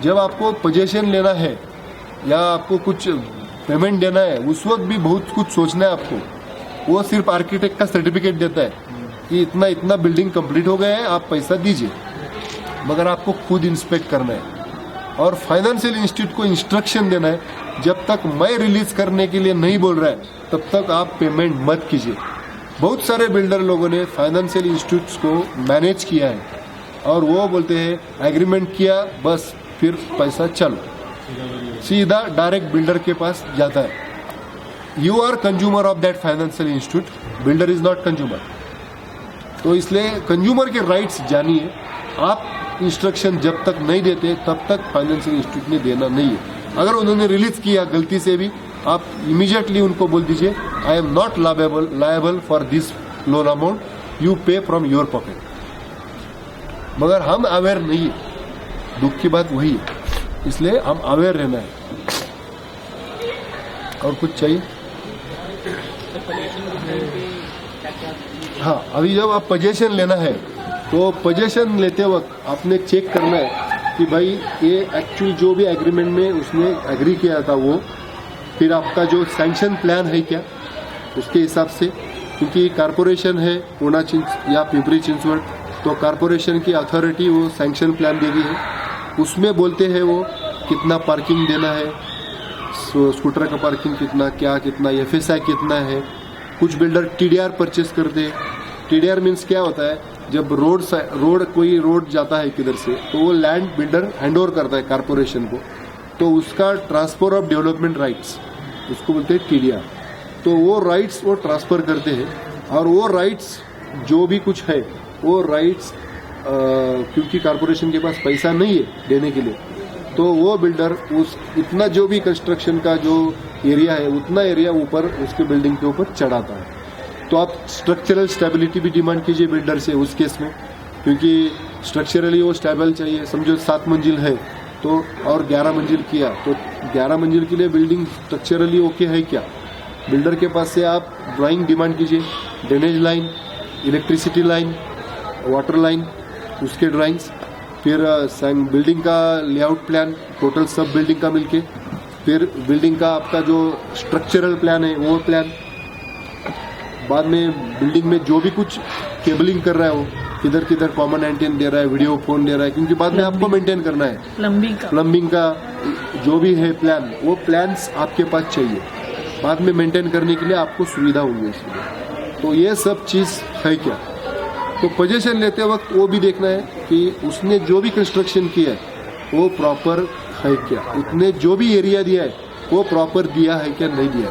जब आपको पोजीशन लेना है या आपको कुछ पेमेंट देना है, उस वक्त भी बहुत कुछ सोचना है आपको। वो सिर्फ आर्किटेक्ट का सर्टिफिकेट देता है कि इतना इतना बिल्डिंग कंप्लीट हो गया है, आप पैसा दीजिए, मगर आपको खुद इंस्पेक्ट करना है। और फाइनेंशियल इंस्टीट्यूट को इंस्ट्रक्शन देना है, जब तक मैं रिलीज करने के लिए नहीं बोल रहा है तब तक आप पेमेंट मत कीजिए। बहुत सारे बिल्डर लोगों ने फाइनेंशियल इंस्टीट्यूट्स को मैनेज किया है और वो बोलते हैं एग्रीमेंट किया बस फिर पैसा चलो, सीधा डायरेक्ट बिल्डर के पास जाता है। You are consumer of that financial institute, builder is not consumer. तो इसलिए कंज्यूमर के राइट्स जानिए। आप इंस्ट्रक्शन जब तक नहीं देते तब तक फाइनेंशियल इंस्टीट्यूट ने देना नहीं है। अगर उन्होंने रिलीज किया गलती से भी, आप इमीडिएटली उनको बोल दीजिए I am not liable for this loan amount, you पे फ्रॉम योर पॉकेट। मगर हम अवेयर नहीं है, दुख की बात वही है, इसलिए हम अवेयर रहना है। और कुछ चाहिए? हाँ, अभी जब आप पोजीशन लेना है तो पोजीशन लेते वक्त आपने चेक करना है कि भाई ये एक्चुअल जो भी एग्रीमेंट में उसने एग्री किया था वो, फिर आपका जो सैंक्शन प्लान है क्या उसके हिसाब से, क्योंकि कारपोरेशन है पूर्णा या पिंपरी चिंचवड, तो कारपोरेशन की अथॉरिटी वो सैंक्शन प्लान देगी है। उसमें बोलते हैं वो कितना पार्किंग देना है, स्कूटर का पार्किंग कितना, क्या कितना, FSI कितना है। कुछ बिल्डर TDR परचेस करते हैं। TDR मीन्स क्या होता है, जब कोई रोड जाता है किधर से तो वो लैंड बिल्डर हैंड ओवर करता है कारपोरेशन को, तो उसका ट्रांसफर ऑफ डेवलपमेंट राइट्स उसको बोलते हैं TDR। तो वो राइट्स वो ट्रांसफर करते हैं, और वो राइट्स जो भी कुछ है वो राइट्स क्योंकि कारपोरेशन के पास पैसा नहीं है देने के लिए, तो वो बिल्डर उस इतना जो भी कंस्ट्रक्शन का जो एरिया है उतना एरिया ऊपर उसके बिल्डिंग के ऊपर चढ़ाता है। तो आप स्ट्रक्चरल स्टेबिलिटी भी डिमांड कीजिए बिल्डर से उस केस में, क्योंकि स्ट्रक्चरली वो स्टेबल चाहिए। समझो 7 मंजिल है तो और 11 मंजिल किया, तो 11 मंजिल के लिए बिल्डिंग स्ट्रक्चरली ओके है क्या, बिल्डर के पास से आप ड्राइंग डिमांड कीजिए, drainage line, electricity line, water line, उसके ड्राइंग्स, फिर बिल्डिंग का लेआउट प्लान टोटल सब बिल्डिंग का मिलके, फिर बिल्डिंग का आपका जो स्ट्रक्चरल प्लान है वो प्लान, बाद में बिल्डिंग में जो भी कुछ केबलिंग कर रहा है वो किधर किधर कॉमन एंटीना दे रहा है, वीडियो फोन दे रहा है, क्योंकि बाद में आपको मेंटेन करना है। प्लम्बिंग का जो भी है प्लान, वो प्लान्स आपके पास चाहिए, बाद में मेंटेन करने के लिए आपको सुविधा होगी इसलिए। तो ये सब चीज़ है क्या, तो पोजीशन लेते वक्त वो भी देखना है कि उसने जो भी कंस्ट्रक्शन किया है वो प्रॉपर है क्या, उसने जो भी एरिया दिया है वो प्रॉपर दिया है क्या नहीं दिया।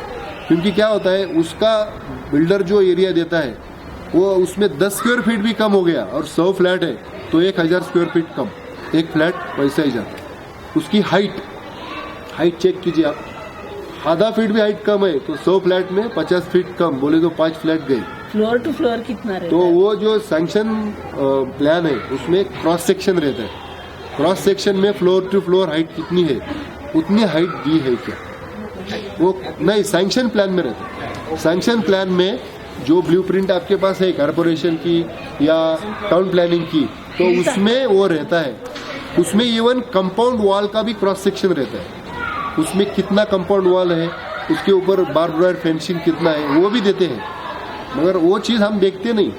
क्योंकि क्या होता है, उसका बिल्डर जो एरिया देता है वो उसमें 10 स्क्वायर फीट भी कम हो गया और 100 फ्लैट है तो 1000 स्क्वायर फीट कम, एक फ्लैट वैसा ही जाता है। उसकी हाइट चेक कीजिए आप, आधा फीट भी हाइट कम है तो 100 फ्लैट में 50 फीट कम, बोले तो 5 फ्लैट गए। फ्लोर टू फ्लोर कितना रहता तो वो जो सैंक्शन प्लान है उसमें क्रॉस सेक्शन रहता है, क्रॉस सेक्शन में फ्लोर टू फ्लोर हाइट कितनी है उतनी हाइट दी है क्या, वो नहीं सैंक्शन प्लान में रहता है। सैंक्शन प्लान में जो ब्लूप्रिंट आपके पास है कारपोरेशन की या टाउन प्लानिंग की, तो उसमें वो रहता है। उसमें इवन कंपाउंड वॉल का भी क्रॉस सेक्शन रहता है, उसमें कितना कंपाउंड वॉल है, उसके ऊपर बार्ब वायर फेंसिंग कितना है वो भी देते हैं। मगर वो चीज़ हम देखते नहीं।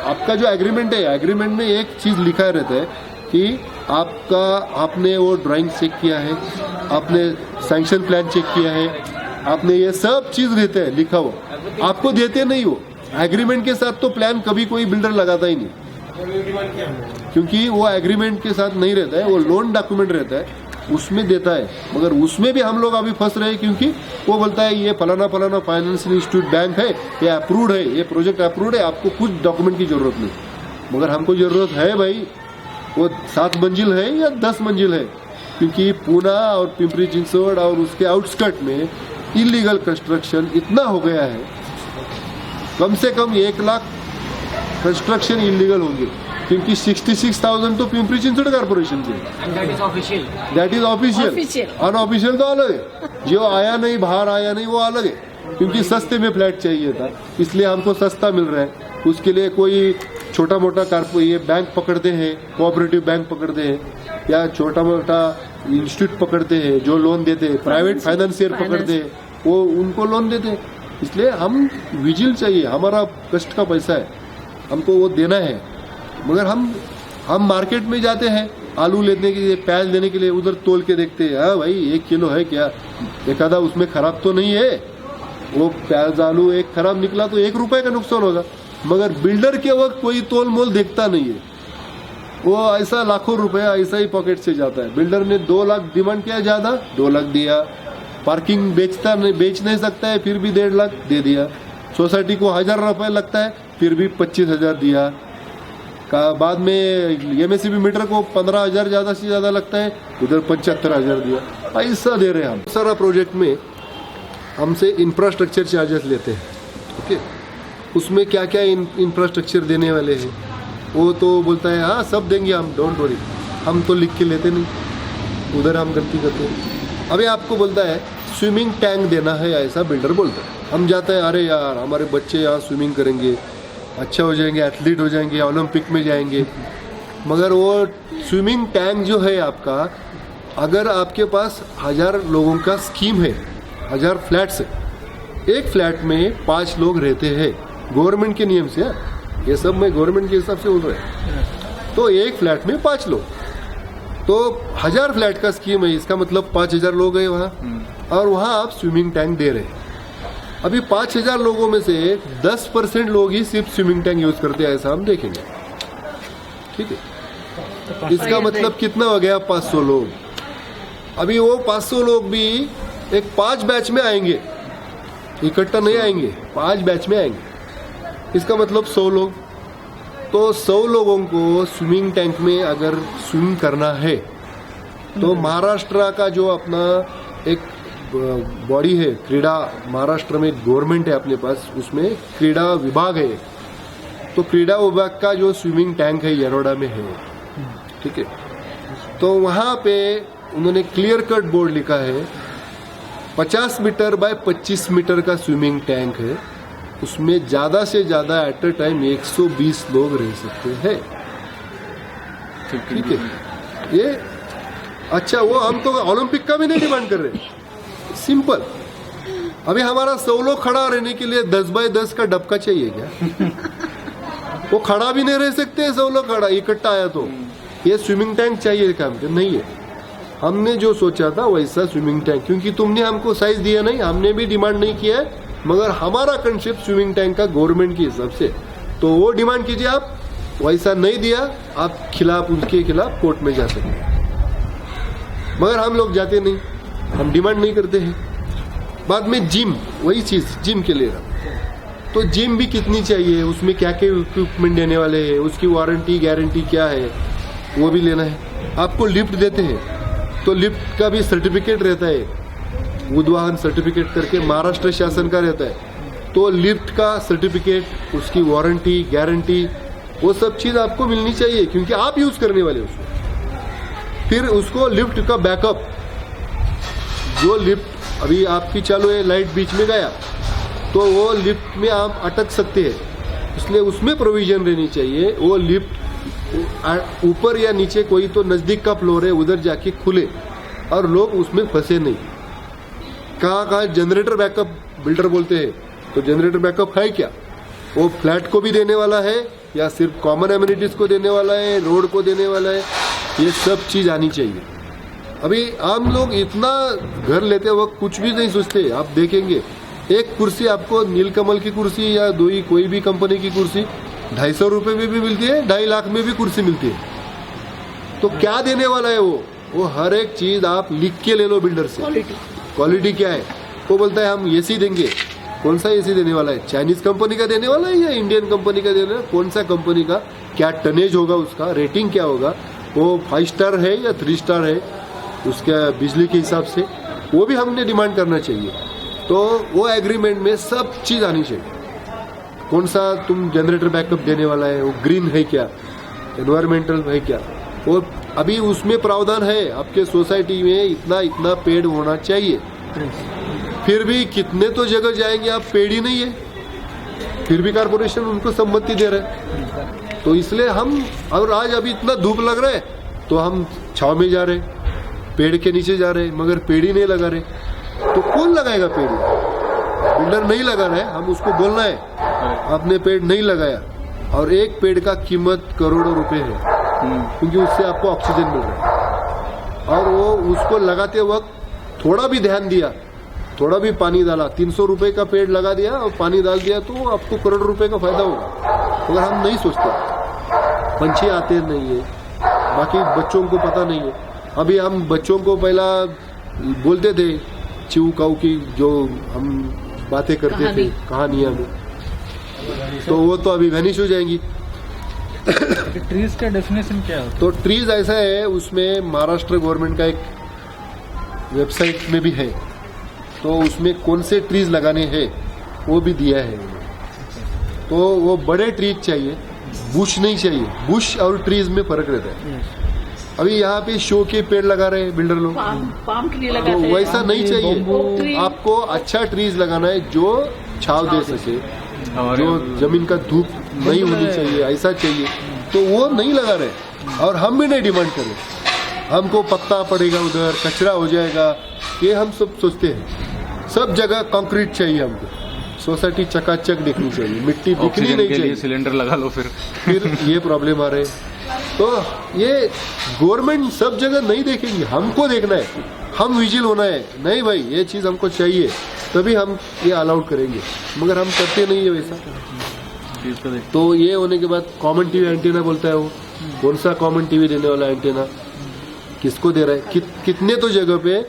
आपका जो एग्रीमेंट है, एग्रीमेंट में एक चीज़ लिखा रहता है कि आपने वो ड्राइंग चेक किया है, आपने सैंक्शन प्लान चेक किया है, आपने ये सब चीज़ रहते हैं लिखा हुआ, आपको देते नहीं हो। एग्रीमेंट के साथ तो प्लान कभी कोई बिल्डर लगाता ही नहीं, क्योंकि वो एग्रीमेंट के साथ नहीं रहता है, वो लोन डॉक्यूमेंट रहता है उसमें देता है। मगर उसमें भी हम लोग अभी फंस रहे हैं, क्योंकि वो बोलता है ये फलाना फाइनेंशियल इंस्टीट्यूट बैंक है, ये अप्रूव्ड है, ये प्रोजेक्ट अप्रूव्ड है, आपको कुछ डॉक्यूमेंट की जरूरत नहीं। मगर हमको जरूरत है भाई, वो 7 मंजिल है या 10 मंजिल है, क्योंकि पूना और पिंपरी चिंचवड़ और उसके आउटस्कर्ट में इलीगल कंस्ट्रक्शन इतना हो गया है, कम से कम 1 लाख कंस्ट्रक्शन इलीगल होंगे, क्योंकि 66,000 तो पिंपरी चिंचवड़ कारपोरेशन के, दैट इज ऑफिशियल। अनऑफिशियल तो अलग है, जो आया नहीं, बाहर आया नहीं, वो अलग है, क्योंकि सस्ते में फ्लैट चाहिए था, इसलिए हमको सस्ता मिल रहा है। उसके लिए कोई छोटा मोटा ये बैंक पकड़ते हैं, कोऑपरेटिव बैंक पकड़ते हैं, या छोटा मोटा इंस्टीट्यूट पकड़ते हैं जो लोन देते हैं, प्राइवेट फाइनेंसियर पकड़ते हैं, वो उनको लोन देते हैं। इसलिए हम विजिल चाहिए, हमारा कष्ट का पैसा है, हमको वो देना है। मगर हम मार्केट में जाते हैं आलू लेने के लिए, प्याज लेने के लिए, उधर तोल के देखते हैं, हाँ भाई 1 किलो है क्या, एक आधा उसमें खराब तो नहीं है, वो प्याज आलू एक खराब निकला तो 1 रुपए का नुकसान होगा। मगर बिल्डर के वक्त कोई तोल मोल देखता नहीं है, वो ऐसा लाखों रुपया ऐसा ही पॉकेट से जाता है। बिल्डर ने 2 लाख डिमांड किया, ज्यादा 2 लाख दिया, पार्किंग बेच नहीं सकता है, फिर भी 1.5 लाख दे दिया, सोसाइटी को 1000 रुपए लगता है, फिर भी 25,000 दिया, का बाद में एमएससीबी मीटर को 15,000 ज्यादा से ज्यादा लगता है, उधर 75,000 दिया, ऐसा दे रहे हैं हम। सारा प्रोजेक्ट में हमसे इंफ्रास्ट्रक्चर चार्जेस लेते हैं, ओके, उसमें क्या क्या इंफ्रास्ट्रक्चर देने वाले हैं, वो तो बोलता है हाँ सब देंगे हम, डोंट वरी, हम तो लिख के लेते नहीं, उधर हम गलती करते हैं। अभी आपको बोलता है स्विमिंग टैंक देना है, ऐसा बिल्डर बोलता है, हम जाते हैं, अरे यार हमारे बच्चे यहाँ स्विमिंग करेंगे, अच्छा हो जाएंगे, एथलीट हो जाएंगे, ओलंपिक में जाएंगे। मगर वो स्विमिंग टैंक जो है आपका, अगर आपके पास 1000 लोगों का स्कीम है, 1000 फ्लैट्स है, एक फ्लैट में 5 लोग रहते हैं, गवर्नमेंट के नियम से, ये सब मैं गवर्नमेंट के हिसाब से बोल रहा है, तो एक फ्लैट में 5 लोग, तो 1000 फ्लैट का स्कीम है, इसका मतलब 5000 लोग हैं वहाँ, और वहाँ आप स्विमिंग टैंक दे रहे हैं। अभी 5000 लोगों में से 10% लोग ही सिर्फ स्विमिंग टैंक यूज करते हैं, ऐसा हम देखेंगे, ठीक है। इसका मतलब कितना हो गया, 500 लोग। अभी वो 500 लोग भी एक 5 बैच में आएंगे, इकट्ठा नहीं आएंगे, 5 बैच में आएंगे, इसका मतलब 100 लोग। तो 100 लोगों को स्विमिंग टैंक में अगर स्विम करना है, तो महाराष्ट्र का जो अपना एक बॉडी है, क्रीड़ा, महाराष्ट्र में गवर्नमेंट है अपने पास, उसमें क्रीड़ा विभाग है, तो क्रीड़ा विभाग का जो स्विमिंग टैंक है यरोड़ा में है, ठीक है। तो वहाँ पे उन्होंने क्लियर कट बोर्ड लिखा है, 50 मीटर बाय 25 मीटर का स्विमिंग टैंक है, उसमें ज्यादा से ज्यादा एट अ टाइम 120 लोग रह सकते हैं, ठीक है। ये अच्छा, वो हम तो ओलंपिक का भी नहीं डिमांड कर रहे, सिंपल। अभी हमारा 100 लोग खड़ा रहने के लिए 10 बाय 10 का डबका चाहिए क्या? वो खड़ा भी नहीं रह सकते 100 लोग खड़ा इकट्ठा आया तो, ये स्विमिंग टैंक चाहिए काम के नहीं है। हमने जो सोचा था वैसा स्विमिंग टैंक, क्योंकि तुमने हमको साइज दिया नहीं, हमने भी डिमांड नहीं किया है, मगर हमारा कंसेप्ट स्विमिंग टैंक का गवर्नमेंट के हिसाब से, तो वो डिमांड कीजिए आप, वैसा नहीं दिया आप खिलाफ, उसके खिलाफ कोर्ट में जा सकते हैं। मगर हम लोग जाते नहीं, हम डिमांड नहीं करते हैं। बाद में जिम, वही चीज जिम के लिए, तो जिम भी कितनी चाहिए, उसमें क्या क्या इक्विपमेंट देने वाले हैं, उसकी वारंटी गारंटी क्या है, वो भी लेना है। आपको लिफ्ट देते हैं तो लिफ्ट का भी सर्टिफिकेट रहता है, उद्वाहन सर्टिफिकेट करके महाराष्ट्र शासन का रहता है, तो लिफ्ट का सर्टिफिकेट, उसकी वारंटी गारंटी, वो सब चीज आपको मिलनी चाहिए, क्योंकि आप यूज करने वाले उसको। फिर उसको लिफ्ट का बैकअप, जो लिफ्ट अभी आपकी चालू है, लाइट बीच में गया तो वो लिफ्ट में आप अटक सकते हैं, इसलिए उसमें प्रोविजन रहनी चाहिए। वो लिफ्ट ऊपर या नीचे कोई तो नजदीक का फ्लोर है उधर जाके खुले और लोग उसमें फंसे नहीं। कहाँ जनरेटर बैकअप बिल्डर बोलते हैं, तो जनरेटर बैकअप है क्या? वो फ्लैट को भी देने वाला है या सिर्फ कॉमन एमिनिटीज को देने वाला है, रोड को देने वाला है, ये सब चीज आनी चाहिए। अभी हम लोग इतना घर लेते वक्त कुछ भी नहीं सोचते। आप देखेंगे एक कुर्सी आपको नीलकमल की कुर्सी या कोई भी कंपनी की कुर्सी 250 रुपए में भी मिलती है, 2.5 लाख में भी कुर्सी मिलती है। तो क्या देने वाला है वो हर एक चीज आप लिख के ले लो बिल्डर से। क्वालिटी क्या है? वो बोलता है हम एसी देंगे। कौन सा एसी देने वाला है? चाइनीज कंपनी का देने वाला है या इंडियन कंपनी का देने वाला है? कौन सा कंपनी का क्या टनेज होगा, उसका रेटिंग क्या होगा, वो 5 स्टार है या 3 स्टार है, उसका बिजली के हिसाब से वो भी हमने डिमांड करना चाहिए। तो वो एग्रीमेंट में सब चीज़ आनी चाहिए। कौन सा तुम जनरेटर बैकअप देने वाला है, वो ग्रीन है क्या, एनवायरमेंटल है क्या, वो अभी उसमें प्रावधान है आपके सोसाइटी में इतना इतना पेड़ होना चाहिए। फिर भी कितने तो जगह जाएंगे आप, पेड़ ही नहीं है, फिर भी कारपोरेशन उनको सम्मति दे रहे हैं। तो इसलिए हम, और आज अभी इतना धूप लग रहा है तो हम छाव में जा रहे, पेड़ के नीचे जा रहे, मगर पेड़ ही नहीं लगा रहे। तो कौन लगाएगा पेड़? बिल्डर नहीं लगा रहे, हम उसको बोलना है आपने पेड़ नहीं लगाया, और एक पेड़ का कीमत करोड़ों रुपए है, क्योंकि उससे आपको ऑक्सीजन मिल रहा है। और वो उसको लगाते वक्त थोड़ा भी ध्यान दिया, थोड़ा भी पानी डाला, 300 रुपए का पेड़ लगा दिया और पानी डाल दिया तो आपको करोड़ रुपए का फायदा होगा। मगर हम नहीं सोचते, पंछी आते नहीं है, बाकी बच्चों को पता नहीं है। अभी हम बच्चों को पहला बोलते थे चिऊ काऊ की जो हम बातें करते थे कहानियां में, तो वो तो अभी वैनिश हो जाएंगी। ट्रीज का डेफिनेशन क्या है? तो ट्रीज ऐसा है, उसमें महाराष्ट्र गवर्नमेंट का एक वेबसाइट में भी है, तो उसमें कौन से ट्रीज लगाने हैं वो भी दिया है। तो वो बड़े ट्रीज चाहिए, बुश नहीं चाहिए। बुश और ट्रीज में फर्क रहता है। अभी यहाँ पे शो के पेड़ लगा रहे हैं बिल्डर लोग, पाम ट्री तो लगाते हैं। वैसा नहीं ट्री। चाहिए। आपको अच्छा ट्रीज लगाना है जो छाव दे सके, जो जमीन का धूप नहीं होनी चाहिए, ऐसा चाहिए। तो वो नहीं लगा रहे, और हम भी नहीं डिमांड कर रहे। हमको पत्ता पड़ेगा उधर, कचरा हो जाएगा, ये हम सब सोचते हैं। सब जगह कंक्रीट चाहिए हमको, सोसाइटी चकाचक दिखनी चाहिए, मिट्टी दिखनी नहीं चाहिए। सिलेंडर लगा लो फिर ये प्रॉब्लम आ रहे हैं। तो ये गवर्नमेंट सब जगह नहीं देखेंगे, हमको देखना है, हम विजिल होना है। नहीं भाई, ये चीज़ हमको चाहिए, तभी हम ये अलाउड करेंगे, मगर हम करते नहीं है वैसा। तो ये होने के बाद कॉमन टीवी एंटीना बोलता है वो, कौन सा कॉमन टीवी देने वाला एंटीना, किसको दे रहा है? कितने तो जगह पे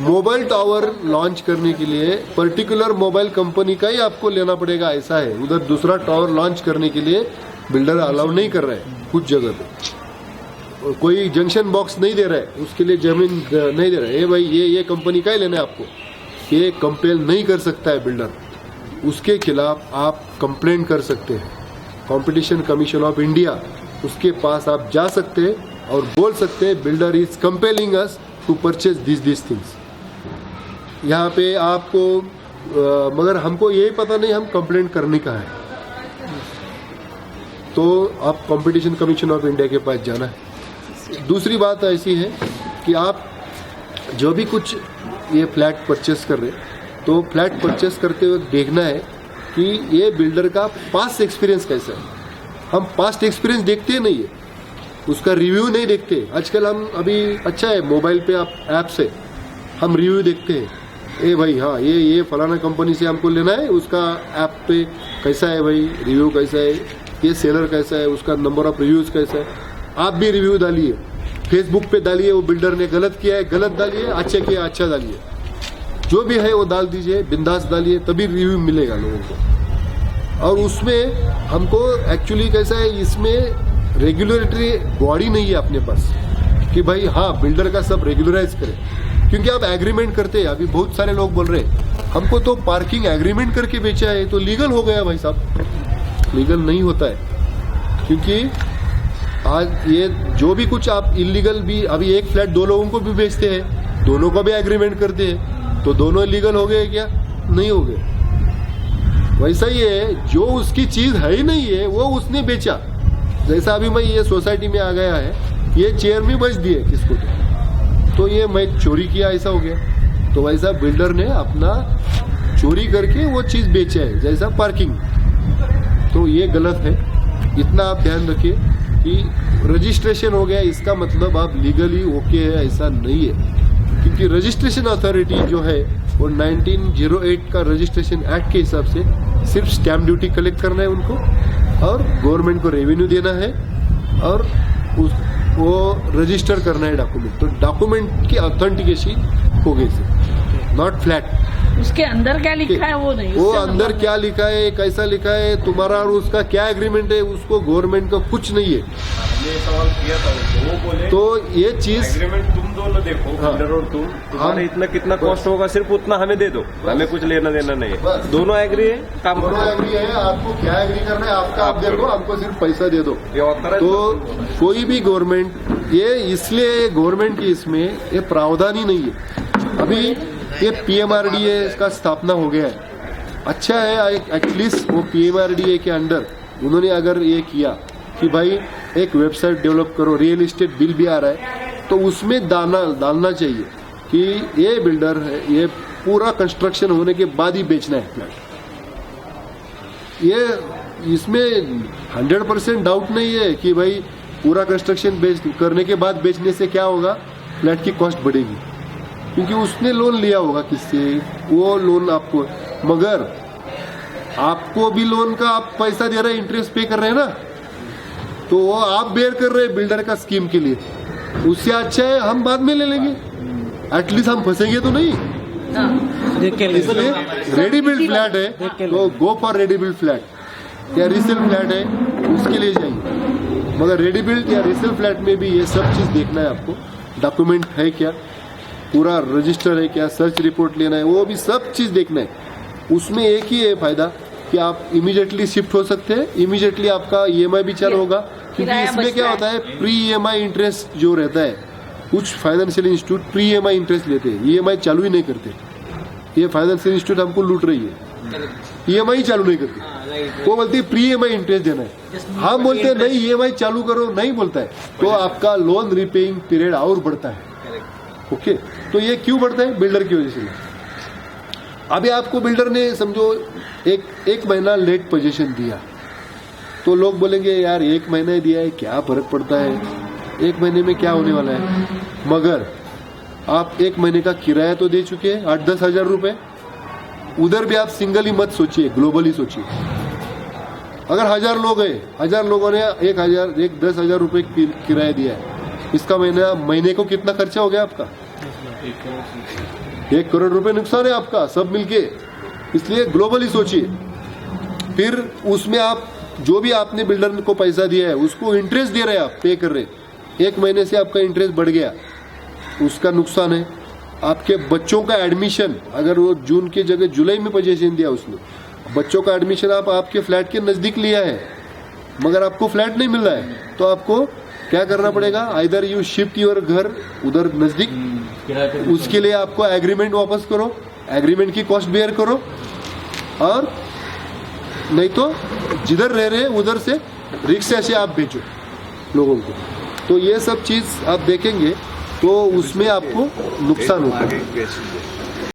मोबाइल टावर लॉन्च करने के लिए पर्टिकुलर मोबाइल कंपनी का ही आपको लेना पड़ेगा, ऐसा है। उधर दूसरा टावर लॉन्च करने के लिए बिल्डर अलाउ नहीं कर रहा है कुछ जगह पे। कोई जंक्शन बॉक्स नहीं दे रहा है, उसके लिए जमीन नहीं दे रहा है। भाई ये कंपनी का ही लेना है आपको, ये कंपेल नहीं कर सकता है बिल्डर। उसके खिलाफ आप कंप्लेंट कर सकते हैं, कंपटीशन कमीशन ऑफ इंडिया, उसके पास आप जा सकते हैं और बोल सकते हैं builder is compelling us to purchase this things. यहाँ पे आपको मगर हमको यही पता नहीं हम कंप्लेंट करने का है, तो आप कंपटीशन कमीशन ऑफ इंडिया के पास जाना है। दूसरी बात ऐसी है कि आप जो भी कुछ ये फ्लैट परचेस कर रहे हैं, तो फ्लैट परचेस करते वक्त देखना है कि ये बिल्डर का पास्ट एक्सपीरियंस कैसा है। हम पास्ट एक्सपीरियंस देखते नहीं है, उसका रिव्यू नहीं देखते। आजकल हम अभी अच्छा है मोबाइल पे आप ऐप से हम रिव्यू देखते हैं, ए भाई हाँ ये फलाना कंपनी से हमको लेना है, उसका ऐप पे कैसा है भाई, रिव्यू कैसा है, ये सेलर कैसा है, उसका नंबर ऑफ रिव्यूज कैसा है। आप भी रिव्यू डालिए, फेसबुक पे डालिए, वो बिल्डर ने गलत किया है गलत डालिए, अच्छा किया अच्छा डालिए, जो भी है वो डाल दीजिए, बिंदास डालिए, तभी रिव्यू मिलेगा लोगों को। और उसमें हमको एक्चुअली कैसा है, इसमें रेगुलेटरी बॉडी नहीं है अपने पास कि भाई हाँ बिल्डर का सब रेगुलराइज करें, क्योंकि आप एग्रीमेंट करते हैं। अभी बहुत सारे लोग बोल रहे हैं हमको तो पार्किंग एग्रीमेंट करके बेचा है तो लीगल हो गया। भाई साहब लीगल नहीं होता है, क्योंकि आज ये जो भी कुछ आप इलीगल भी, अभी एक फ्लैट दो लोगों को भी बेचते हैं, दोनों का भी एग्रीमेंट करते हैं, तो दोनों लीगल हो गए क्या? नहीं हो गए। वैसा ही है, जो उसकी चीज है ही नहीं है वो उसने बेचा। जैसा अभी मैं ये सोसाइटी में आ गया है, ये चेयर भी बेच दिए किसको, तो ये मैं चोरी किया ऐसा हो गया। तो वैसा बिल्डर ने अपना चोरी करके वो चीज बेचा है, जैसा पार्किंग। तो ये गलत है, इतना आप ध्यान रखिए कि रजिस्ट्रेशन हो गया इसका मतलब आप लीगली ओके है, ऐसा नहीं है। क्योंकि रजिस्ट्रेशन अथॉरिटी जो है वो 1908 का रजिस्ट्रेशन एक्ट के हिसाब से सिर्फ स्टैम्प ड्यूटी कलेक्ट करना है उनको, और गवर्नमेंट को रेवेन्यू देना है, और वो रजिस्टर करना है डॉक्यूमेंट। तो डॉक्यूमेंट की ऑथेंटिकेशन हो गई, नॉट फ्लैट। उसके अंदर क्या लिखा है वो नहीं, वो उससे अंदर मतलब क्या लिखा है, कैसा लिखा है, तुम्हारा और उसका क्या एग्रीमेंट है, उसको गवर्नमेंट का कुछ नहीं है। हमने सवाल किया था उनको, वो बोले तो ये चीज एग्रीमेंट तुम दोनों देखो, हाँ। बिल्डर और तुम्हारे हम- इतना कितना कॉस्ट होगा, सिर्फ उतना हमें दे दो, हमें कुछ लेना देना नहीं है। बस। दोनों एग्री है, काम दोनों करो। एग्री है, आपको क्या एग्री करना है आपका आप देखो, हमको सिर्फ पैसा दे दो। ये authorize तो कोई भी गवर्नमेंट ये इसलिए गवर्नमेंट की इसमें ये प्रावधान ही नहीं है। अभी ये पीएमआरडीए का स्थापना हो गया है, अच्छा है, एटलीस्ट वो पीएमआरडीए के अंडर उन्होंने अगर ये किया कि भाई एक वेबसाइट डेवलप करो, रियल एस्टेट बिल भी आ रहा है तो उसमें डालना चाहिए कि ये बिल्डर है, ये पूरा कंस्ट्रक्शन होने के बाद ही बेचना है फ्लैट। ये इसमें 100% डाउट नहीं है कि भाई पूरा कंस्ट्रक्शन करने के बाद बेचने से क्या होगा, फ्लैट की कॉस्ट बढ़ेगी, क्योंकि उसने लोन लिया होगा किससे, वो लोन आपको, मगर आपको भी लोन का आप पैसा दे रहे हैं, इंटरेस्ट पे कर रहे हैं ना, तो वो आप बेयर कर रहे हैं बिल्डर का स्कीम के लिए। उससे अच्छा है हम बाद में ले लेंगे, एटलीस्ट हम फंसेंगे तो नहीं। इसलिए रेडी बिल्ड फ्लैट है तो go for ready build flat, या रीसेल फ्लैट है उसके लिए जाइए, मगर रेडी बिल्ड या रीसेल फ्लैट में भी ये सब चीज देखना है आपको, डॉक्यूमेंट है क्या, पूरा रजिस्टर है क्या, सर्च रिपोर्ट लेना है, वो भी सब चीज देखना है। उसमें एक ही है फायदा कि आप इमीडिएटली शिफ्ट हो सकते हैं, इमीडिएटली आपका ईएमआई भी चालू होगा, क्योंकि किराया इसमें बचता क्या है। होता है, प्री ईएमआई इंटरेस्ट जो रहता है, कुछ financial institute pre EMI interest लेते हैं, ईएमआई चालू ही नहीं करते। ये फाइनेंशियल इंस्टीट्यूट हमको लूट रही है, ईएमआई चालू नहीं करती, वो बोलती है प्री ईएमआई इंटरेस्ट देना है, हम बोलते हैं नहीं ईएमआई चालू करो, नहीं बोलता है, तो आपका लोन रिपेइंग पीरियड और बढ़ता है। ओके, तो ये क्यों बढ़ता है, बिल्डर की वजह से। अभी आपको बिल्डर ने समझो एक महीना लेट पोजीशन दिया, तो लोग बोलेंगे यार एक महीना ही दिया है, क्या फर्क पड़ता है, एक महीने में क्या होने वाला है, मगर आप एक महीने का किराया तो दे चुके हैं 8-10 हजार रुपए। उधर भी आप सिंगल ही मत सोचिए, ग्लोबली सोचिए। अगर 1000 लोग हैं, 1000 लोगों ने 10,000 रुपए किराया दिया है, इसका महीने को कितना खर्चा हो गया आपका, 1 करोड़ रुपए नुकसान है आपका सब मिलके। इसलिए ग्लोबली सोचिए, फिर उसमें आप जो भी आपने बिल्डर को पैसा दिया है उसको इंटरेस्ट दे रहे हैं, आप पे कर रहे हैं, 1 महीने से आपका इंटरेस्ट बढ़ गया, उसका नुकसान है। आपके बच्चों का एडमिशन, अगर वो जून की जगह जुलाई में पोजीशन दिया उसने, बच्चों का एडमिशन आप आपके फ्लैट के नजदीक लिया है, मगर आपको फ्लैट नहीं मिल रहा है, तो आपको क्या करना पड़ेगा, आइदर यू शिफ्ट योर घर उधर नजदीक, उसके लिए आपको एग्रीमेंट वापस करो, एग्रीमेंट की कॉस्ट बेयर करो, और नहीं तो जिधर रह रहे हैं उधर से रिक्शा से आप बेचो लोगों को। तो ये सब चीज आप देखेंगे तो उसमें आपको नुकसान होता है।